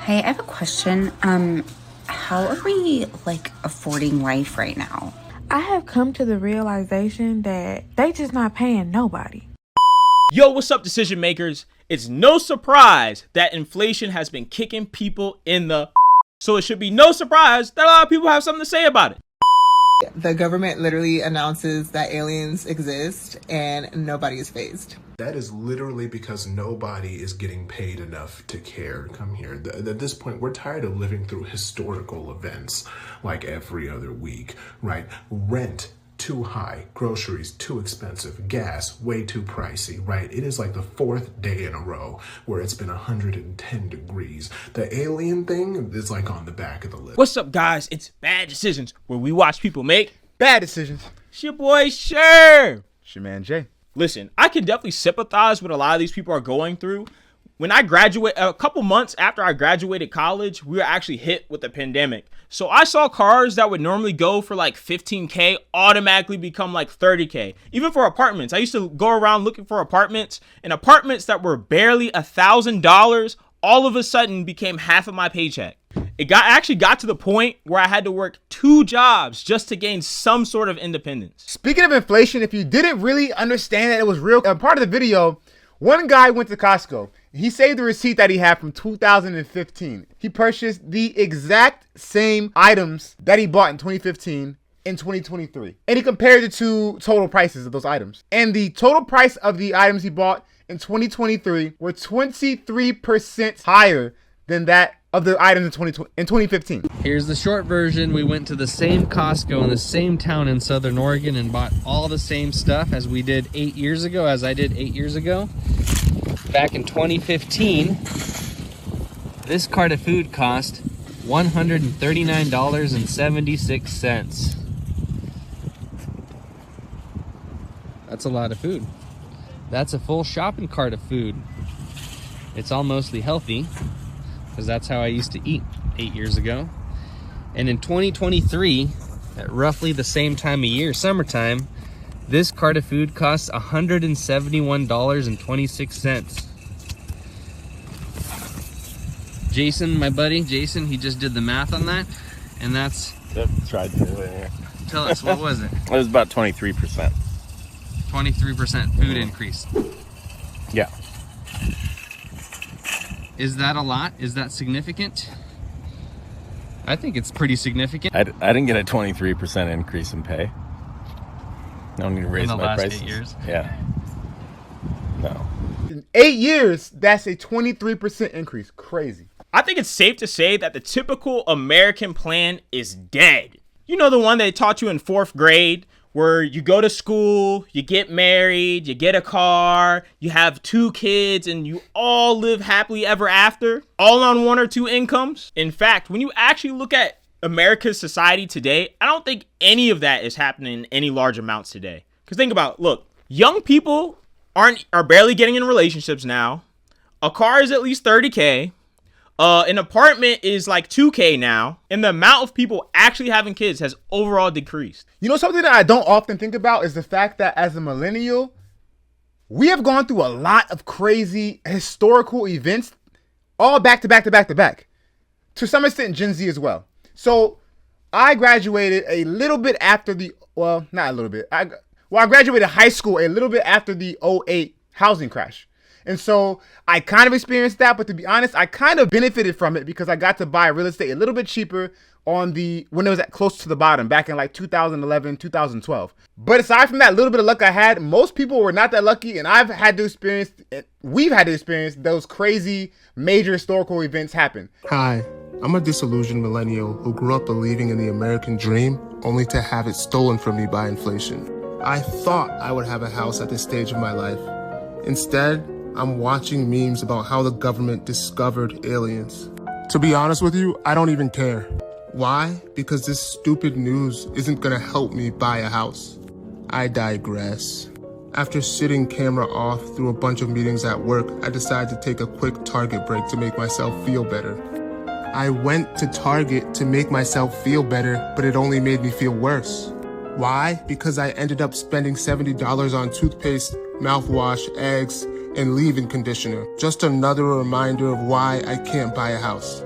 Hey, I have a question. How are we, affording life right now? I have come to the realization that they just not paying nobody. Yo, what's up, decision makers? It's no surprise that inflation has been kicking people in the so it should be no surprise that a lot of people have something to say about it. The government literally announces that aliens exist and nobody is phased. That is literally because nobody is getting paid enough to care. Come here. At this point, we're tired of living through historical events like every other week, right? Rent too high, groceries too expensive, gas way too pricey, right? It is like the fourth day in a row where it's been 110 degrees. The alien thing is like on the back of the list. What's up, guys? It's Bad Decisions, where we watch people make bad decisions. It's your boy Sher. It's your man Jay. Listen, I can definitely sympathize with a lot of these people are going through. When I graduated, a couple months after I graduated college, we were actually hit with the pandemic. So I saw cars that would normally go for like $15K automatically become like $30K. Even for apartments. I used to go around looking for apartments, and apartments that were barely $1,000 all of a sudden became half of my paycheck. It actually got to the point where I had to work 2 jobs just to gain some sort of independence. Speaking of inflation, if you didn't really understand that it was real, part of the video, one guy went to Costco. He saved the receipt that he had from 2015. He purchased the exact same items that he bought in 2015 in 2023. And he compared the two total prices of those items. And the total price of the items he bought in 2023 were 23% higher than that of the items in 2015. Here's the short version. We went to the same Costco in the same town in Southern Oregon and bought all the same stuff as I did 8 years ago. Back in 2015, this cart of food cost $139.76. That's a lot of food. That's a full shopping cart of food. It's all mostly healthy, because that's how I used to eat 8 years ago. And in 2023, at roughly the same time of year, summertime, this cart of food costs $171.26. Jason, my buddy, Jason, he just did the math on that, and that's... Yep, tried to do it here. Tell us, what was it? It was about 23%. 23% food increase. Yeah. Is that a lot? Is that significant? I think it's pretty significant. I didn't get a 23% increase in pay. I don't need to raise my prices. In the last 8 years? Yeah. No. In 8 years, that's a 23% increase. Crazy. I think it's safe to say that the typical American plan is dead. You know, the one they taught you in 4th grade, where you go to school, you get married, you get a car, you have 2 kids, and you all live happily ever after, all on 1 or 2 incomes. In fact, when you actually look at America's society today, I don't think any of that is happening in any large amounts today. Because think about it, look, young people are barely getting in relationships now. A car is at least $30K. An apartment is like $2K now, and the amount of people actually having kids has overall decreased. You know, something that I don't often think about is the fact that as a millennial, we have gone through a lot of crazy historical events, all back to back to back to back. To some extent, Gen Z as well. So I graduated a little bit after not a little bit. I graduated high school a little bit after the 2008 housing crash. And so I kind of experienced that, but to be honest, I kind of benefited from it because I got to buy real estate a little bit cheaper when it was at close to the bottom back in like 2011, 2012. But aside from that little bit of luck I had, most people were not that lucky, and we've had to experience those crazy major historical events happen. Hi, I'm a disillusioned millennial who grew up believing in the American dream only to have it stolen from me by inflation. I thought I would have a house at this stage of my life. Instead, I'm watching memes about how the government discovered aliens. To be honest with you, I don't even care. Why? Because this stupid news isn't gonna help me buy a house. I digress. After sitting camera off through a bunch of meetings at work, I decided to take a quick Target break to make myself feel better. I went to Target to make myself feel better, but it only made me feel worse. Why? Because I ended up spending $70 on toothpaste, mouthwash, eggs, and leave-in conditioner. Just another reminder of why I can't buy a house.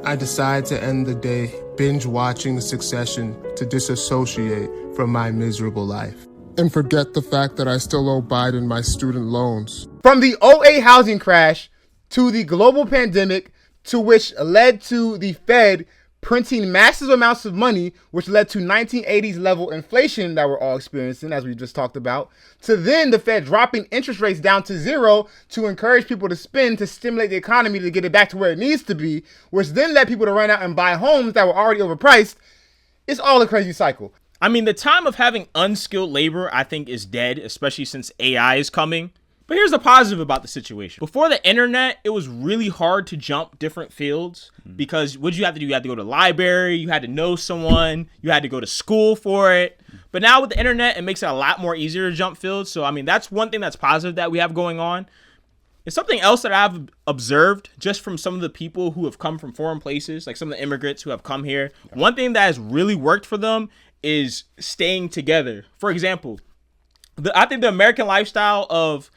I decide to end the day binge watching Succession to disassociate from my miserable life. And forget the fact that I still owe Biden my student loans. From the '08 housing crash to the global pandemic, to which led to the Fed printing massive amounts of money, which led to 1980s level inflation that we're all experiencing, as we just talked about, to then the Fed dropping interest rates down to zero to encourage people to spend to stimulate the economy to get it back to where it needs to be, which then led people to run out and buy homes that were already overpriced. It's all a crazy cycle. I mean, the time of having unskilled labor, I think, is dead, especially since AI is coming. But here's the positive about the situation. Before the internet, it was really hard to jump different fields because what you have to do, you had to go to the library, you had to know someone, you had to go to school for it. But now with the internet, it makes it a lot more easier to jump fields. So, I mean, that's one thing that's positive that we have going on. It's something else that I've observed just from some of the people who have come from foreign places, like some of the immigrants who have come here. One thing that has really worked for them is staying together. For example, I think the American lifestyle of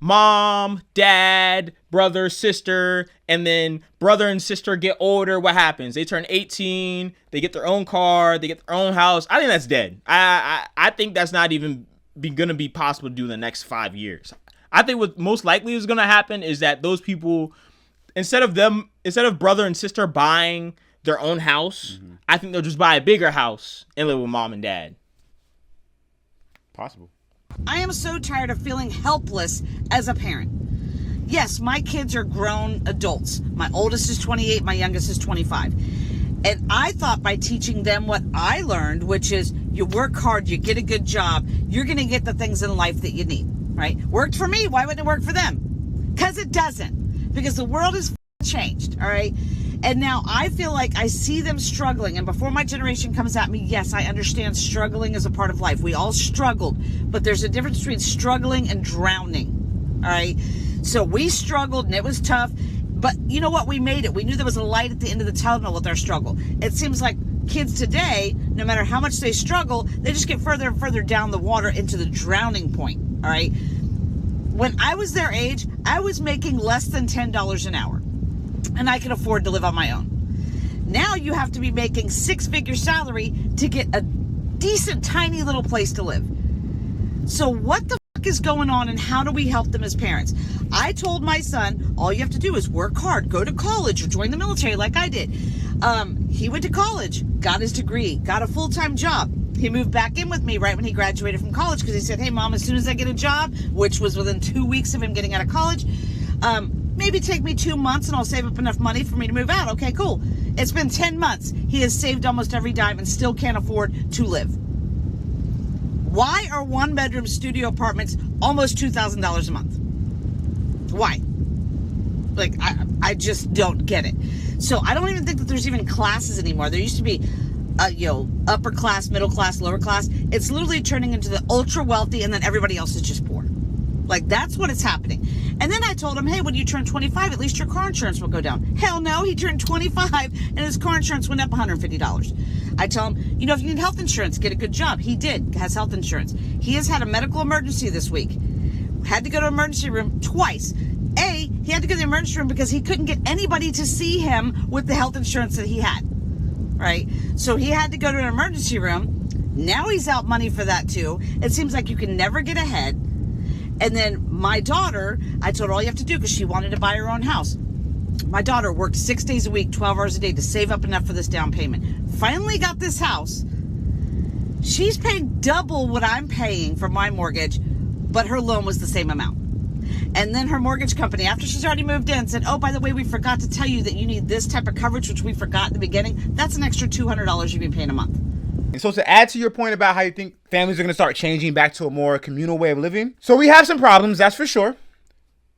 mom, dad, brother, sister, and then brother and sister get older, what happens? They turn 18, they get their own car, they get their own house. I think that's dead. I think that's not even going to be possible to do in the next 5 years. I think what most likely is going to happen is that those people, instead of brother and sister buying their own house, I think they'll just buy a bigger house and live with mom and dad. Possible. I am so tired of feeling helpless as a parent. Yes, my kids are grown adults. My oldest is 28, my youngest is 25. And I thought by teaching them what I learned, which is you work hard, you get a good job, you're going to get the things in life that you need, right? Worked for me, why wouldn't it work for them? Because it doesn't. Because the world has changed, all right? And now I feel like I see them struggling. And before my generation comes at me, yes, I understand struggling is a part of life. We all struggled. But there's a difference between struggling and drowning. All right? So we struggled and it was tough. But you know what? We made it. We knew there was a light at the end of the tunnel with our struggle. It seems like kids today, no matter how much they struggle, they just get further and further down the water into the drowning point. All right? When I was their age, I was making less than $10 an hour. And I can afford to live on my own. Now you have to be making six-figure salary to get a decent, tiny little place to live. So what the fuck is going on and how do we help them as parents? I told my son, all you have to do is work hard, go to college or join the military like I did. He went to college, got his degree, got a full-time job. He moved back in with me right when he graduated from college because he said, hey, Mom, as soon as I get a job, which was within 2 weeks of him getting out of college, maybe take me 2 months and I'll save up enough money for me to move out. Okay, cool. It's been 10 months. He has saved almost every dime and still can't afford to live. Why are one-bedroom studio apartments almost $2,000 a month? Why? Like, I just don't get it. So I don't even think that there's even classes anymore. There used to be, upper class, middle class, lower class. It's literally turning into the ultra wealthy and then everybody else is just poor. Like, that's what is happening. And then I told him, hey, when you turn 25, at least your car insurance will go down. Hell no, he turned 25 and his car insurance went up $150. I tell him, if you need health insurance, get a good job. He has health insurance. He has had a medical emergency this week. Had to go to emergency room twice. He had to go to the emergency room because he couldn't get anybody to see him with the health insurance that he had. Right? So he had to go to an emergency room. Now he's out money for that too. It seems like you can never get ahead. And then my daughter, I told her all you have to do because she wanted to buy her own house. My daughter worked 6 days a week, 12 hours a day to save up enough for this down payment. Finally got this house. She's paying double what I'm paying for my mortgage, but her loan was the same amount. And then her mortgage company, after she's already moved in, said, oh, by the way, we forgot to tell you that you need this type of coverage, which we forgot in the beginning. That's an extra $200 you've been paying a month. And so to add to your point about how you think families are going to start changing back to a more communal way of living. So we have some problems, that's for sure.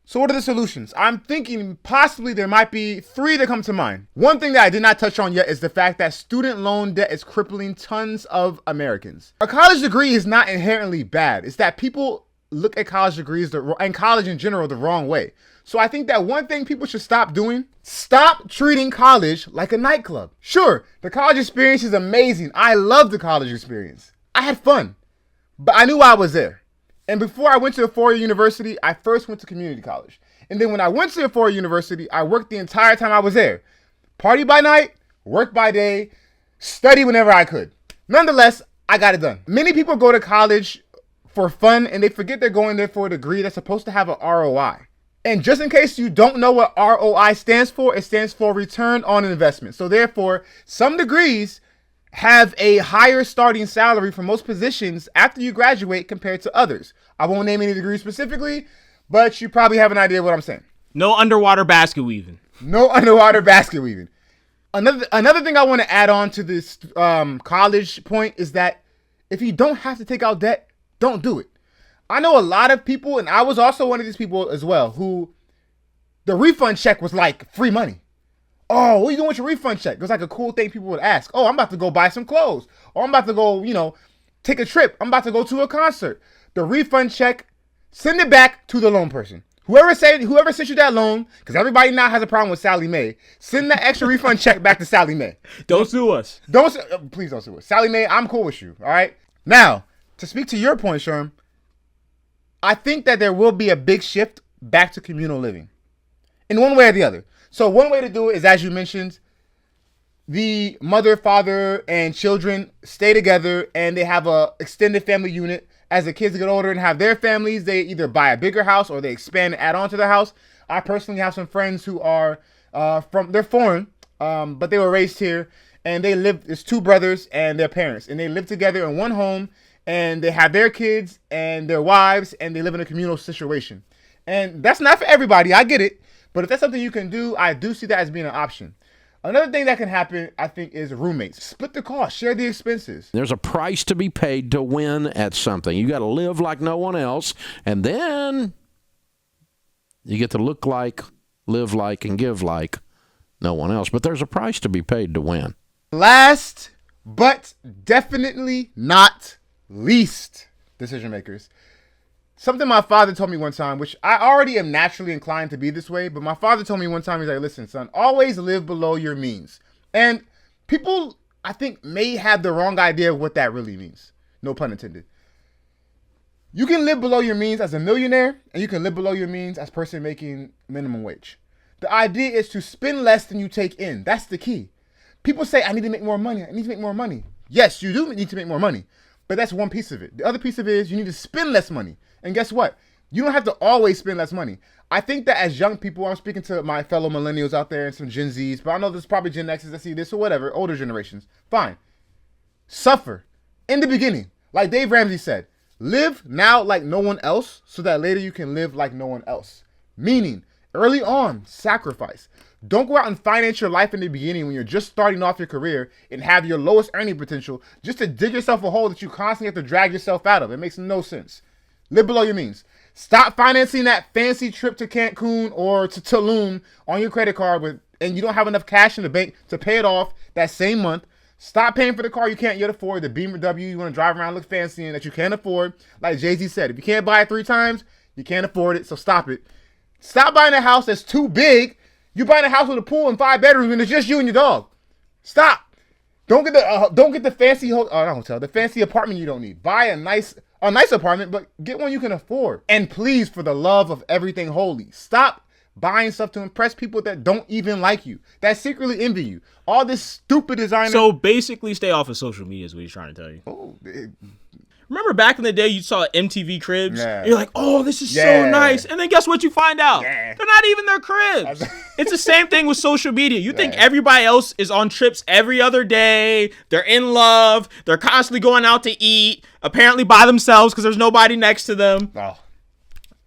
So what are the solutions? I'm thinking possibly there might be 3 that come to mind. One thing that I did not touch on yet is the fact that student loan debt is crippling tons of Americans. A college degree is not inherently bad. It's that people look at college degrees and college in general the wrong way. So I think that one thing people should stop doing, stop treating college like a nightclub. Sure, the college experience is amazing. I love the college experience. I had fun, but I knew why I was there. And before I went to a 4-year university, I first went to community college. And then when I went to a 4-year university, I worked the entire time I was there. Party by night, work by day, study whenever I could. Nonetheless, I got it done. Many people go to college for fun and they forget they're going there for a degree that's supposed to have an ROI. And just in case you don't know what ROI stands for, it stands for return on investment. So therefore, some degrees have a higher starting salary for most positions after you graduate compared to others. I won't name any degrees specifically, but you probably have an idea of what I'm saying. No underwater basket weaving. No underwater basket weaving. Another thing I want to add on to this college point is that if you don't have to take out debt, don't do it. I know a lot of people, and I was also one of these people as well, who the refund check was like free money. Oh, what are you doing with your refund check? It was like a cool thing people would ask. Oh, I'm about to go buy some clothes. Or I'm about to go, take a trip. I'm about to go to a concert. The refund check, send it back to the loan person. Whoever sent you that loan, because everybody now has a problem with Sally Mae, send that extra refund check back to Sally Mae. Don't sue us. Please don't sue us. Sally Mae, I'm cool with you, all right? Now, to speak to your point, Sherm, I think that there will be a big shift back to communal living in one way or the other. So one way to do it is, as you mentioned, the mother, father, and children stay together and they have a extended family unit. As the kids get older and have their families, they either buy a bigger house or they expand and add on to their house. I personally have some friends who are they're foreign, but they were raised here and they live, it's two brothers and their parents, and they live together in one home and they have their kids and their wives and they live in a communal situation. And that's not for everybody, I get it. But if that's something you can do, I do see that as being an option. Another thing that can happen, I think, is roommates. Split the cost, share the expenses. There's a price to be paid to win at something. You got to live like no one else, and then you get to look like, live like, and give like no one else. But there's a price to be paid to win. Last, but definitely not least, decision makers. Something my father told me one time, which I already am naturally inclined to be this way, but my father told me one time, he's like, listen, son, always live below your means. And people, I think, may have the wrong idea of what that really means. No pun intended. You can live below your means as a millionaire, and you can live below your means as a person making minimum wage. The idea is to spend less than you take in. That's the key. People say, I need to make more money. I need to make more money. Yes, you do need to make more money, but that's one piece of it. The other piece of it is you need to spend less money. And guess what? You don't have to always spend less money. I think that as young people, I'm speaking to my fellow millennials out there and some Gen Zs, but I know there's probably Gen Xs that see this or whatever, older generations. Fine. Suffer in the beginning. Like Dave Ramsey said, live now like no one else so that later you can live like no one else. Meaning, early on, sacrifice. Don't go out and finance your life in the beginning when you're just starting off your career and have your lowest earning potential just to dig yourself a hole that you constantly have to drag yourself out of. It makes no sense. Live below your means. Stop financing that fancy trip to Cancun or to Tulum on your credit card and you don't have enough cash in the bank to pay it off that same month. Stop paying for the car you can't yet afford, the Beamer W you want to drive around look fancy and that you can't afford. Like Jay-Z said, if you can't buy it 3 times, you can't afford it, so stop it. Stop buying a house that's too big. You buying a house with a pool and 5 bedrooms and it's just you and your dog. Stop. Don't get the fancy the fancy apartment you don't need. Buy a nice apartment, but get one you can afford. And please, for the love of everything holy, stop buying stuff to impress people that don't even like you, that secretly envy you. All this stupid designer. So basically, stay off of social media is what he's trying to tell you. Remember back in the day, you saw MTV Cribs? Yeah. You're like, oh, this is so nice. And then guess what you find out? Yeah. They're not even their cribs. It's the same thing with social media. You think everybody else is on trips every other day. They're in love. They're constantly going out to eat, apparently by themselves because there's nobody next to them. Oh.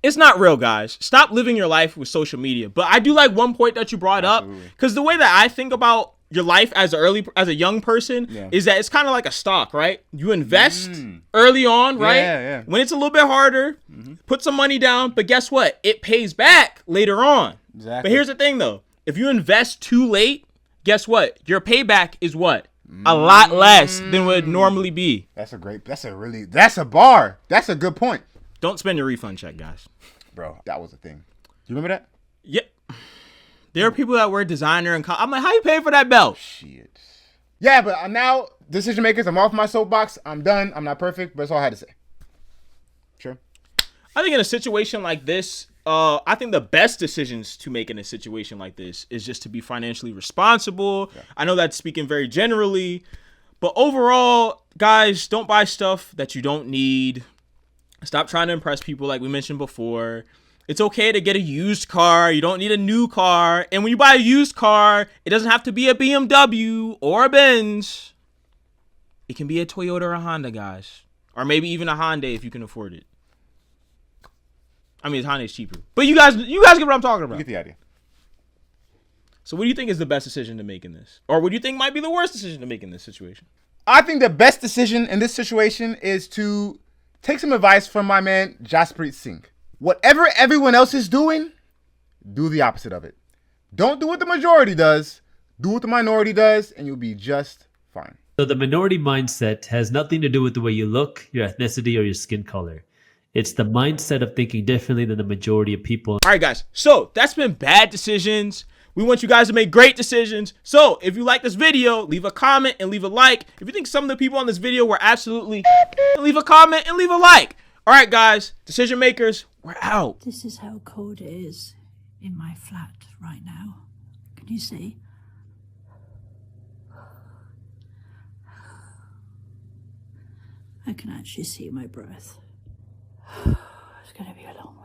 It's not real, guys. Stop living your life with social media. But I do like one point that you brought up, because the way that I think about your life as a young person is that it's kind of like a stock, right? You invest early on, right? Yeah. When it's a little bit harder, put some money down, but guess what? It pays back later on. Exactly. But here's the thing though. If you invest too late, guess what? Your payback is what? A lot less than would normally be. That's a bar. That's a good point. Don't spend your refund check, guys. Bro, that was a thing. You remember that? Yep. There are people that wear designer and I'm like, how you pay for that belt? Shit. Yeah, but now, decision makers, I'm off my soapbox. I'm done. I'm not perfect, but that's all I had to say. Sure. I think in a situation like this, I think the best decisions to make in a situation like this is just to be financially responsible. Yeah. I know that's speaking very generally, but overall, guys, don't buy stuff that you don't need. Stop trying to impress people like we mentioned before. It's okay to get a used car. You don't need a new car. And when you buy a used car, it doesn't have to be a BMW or a Benz. It can be a Toyota or a Honda, guys. Or maybe even a Hyundai if you can afford it. I mean, Honda's cheaper. But you guys get what I'm talking about. You get the idea. So what do you think is the best decision to make in this? Or what do you think might be the worst decision to make in this situation? I think the best decision in this situation is to take some advice from my man, Jaspreet Singh. Whatever everyone else is doing, do the opposite of it. Don't do what the majority does. Do what the minority does, and you'll be just fine. So the minority mindset has nothing to do with the way you look, your ethnicity, or your skin color. It's the mindset of thinking differently than the majority of people. All right, guys. So that's been bad decisions. We want you guys to make great decisions. So if you like this video, leave a comment and leave a like. If you think some of the people on this video were absolutely, leave a comment and leave a like. All right, guys. Decision makers, we're out. This is how cold it is in my flat right now. Can you see? I can actually see my breath. It's gonna be a long one.